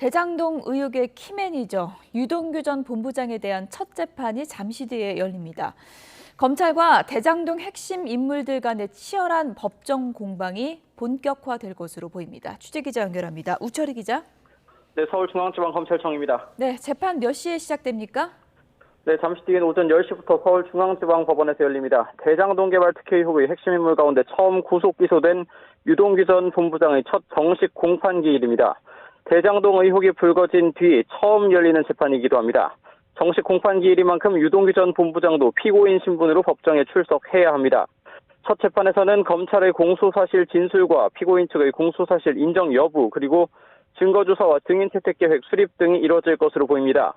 대장동 의혹의 키매니저 유동규 전 본부장에 대한 첫 재판이 잠시 뒤에 열립니다. 검찰과 대장동 핵심 인물들 간의 치열한 법정 공방이 본격화될 것으로 보입니다. 취재기자 연결합니다. 우철희 기자. 네, 서울중앙지방검찰청입니다. 네, 재판 몇 시에 시작됩니까? 네, 잠시 뒤엔 오전 10시부터 서울중앙지방법원에서 열립니다. 대장동 개발 특혜 의혹의 핵심 인물 가운데 처음 구속 기소된 유동규 전 본부장의 첫 정식 공판기일입니다. 대장동 의혹이 불거진 뒤 처음 열리는 재판이기도 합니다. 정식 공판기일인 만큼 유동규 전 본부장도 피고인 신분으로 법정에 출석해야 합니다. 첫 재판에서는 검찰의 공소사실 진술과 피고인 측의 공소사실 인정 여부, 그리고 증거조사와 증인 채택 계획 수립 등이 이뤄질 것으로 보입니다.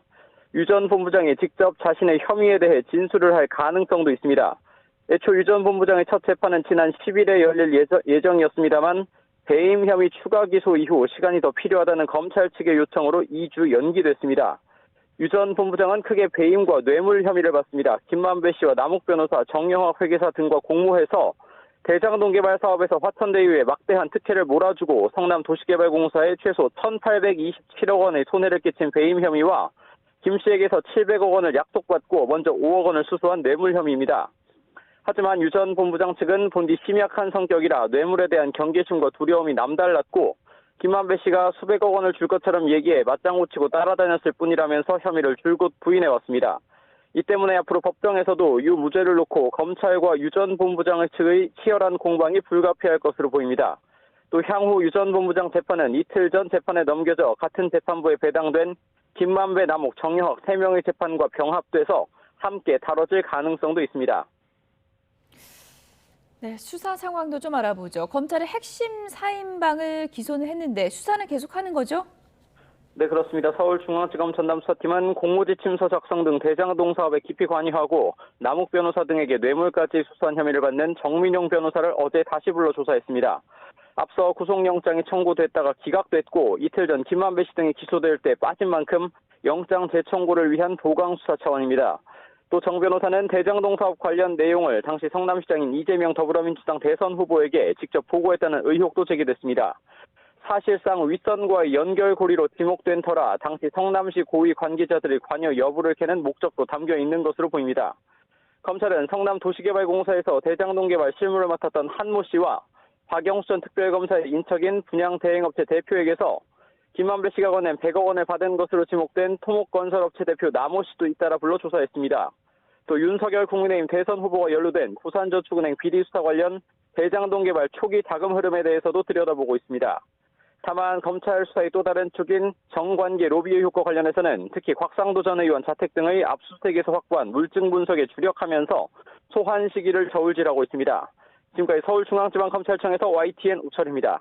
유 전 본부장이 직접 자신의 혐의에 대해 진술을 할 가능성도 있습니다. 애초 유 전 본부장의 첫 재판은 지난 10일에 열릴 예정이었습니다만 배임 혐의 추가 기소 이후 시간이 더 필요하다는 검찰 측의 요청으로 2주 연기됐습니다. 유 전 본부장은 크게 배임과 뇌물 혐의를 받습니다. 김만배 씨와 남욱 변호사, 정영학 회계사 등과 공모해서 대장동 개발 사업에서 화천대유에 막대한 특혜를 몰아주고 성남도시개발공사에 최소 1,827억 원의 손해를 끼친 배임 혐의와 김 씨에게서 700억 원을 약속받고 먼저 5억 원을 수수한 뇌물 혐의입니다. 하지만 유 전 본부장 측은 본디 심약한 성격이라 뇌물에 대한 경계심과 두려움이 남달랐고 김만배 씨가 수백억 원을 줄 것처럼 얘기해 맞장구 치고 따라다녔을 뿐이라면서 혐의를 줄곧 부인해왔습니다. 이 때문에 앞으로 법정에서도 유 무죄를 놓고 검찰과 유 전 본부장 측의 치열한 공방이 불가피할 것으로 보입니다. 또 향후 유 전 본부장 재판은 이틀 전 재판에 넘겨져 같은 재판부에 배당된 김만배, 남욱, 정영학 3명의 재판과 병합돼서 함께 다뤄질 가능성도 있습니다. 네, 수사 상황도 좀 알아보죠. 검찰의 핵심 사인방을 기소는 했는데 수사는 계속하는 거죠? 네, 그렇습니다. 서울중앙지검 전담수사팀은 공모지침서 작성 등 대장동 사업에 깊이 관여하고 남욱 변호사 등에게 뇌물까지 수수한 혐의를 받는 정민용 변호사를 어제 다시 불러 조사했습니다. 앞서 구속영장이 청구됐다가 기각됐고 이틀 전 김만배 씨 등이 기소될 때 빠진 만큼 영장 재청구를 위한 보강수사 차원입니다. 또 정 변호사는 대장동 사업 관련 내용을 당시 성남시장인 이재명 더불어민주당 대선 후보에게 직접 보고했다는 의혹도 제기됐습니다. 사실상 윗선과의 연결고리로 지목된 터라 당시 성남시 고위 관계자들의 관여 여부를 캐는 목적도 담겨 있는 것으로 보입니다. 검찰은 성남도시개발공사에서 대장동 개발 실무를 맡았던 한모 씨와 박영수 전 특별검사의 인척인 분양대행업체 대표에게서 김만배 씨가 건넨 100억 원을 받은 것으로 지목된 토목건설업체 대표 남호 씨도 잇따라 불러 조사했습니다. 또 윤석열 국민의힘 대선 후보가 연루된 부산저축은행 비리 수사 관련 대장동 개발 초기 자금 흐름에 대해서도 들여다보고 있습니다. 다만 검찰 수사의 또 다른 축인 정관계 로비 의혹과 관련해서는 특히 곽상도 전 의원 자택 등의 압수수색에서 확보한 물증 분석에 주력하면서 소환 시기를 저울질하고 있습니다. 지금까지 서울중앙지방검찰청에서 YTN 우철입니다.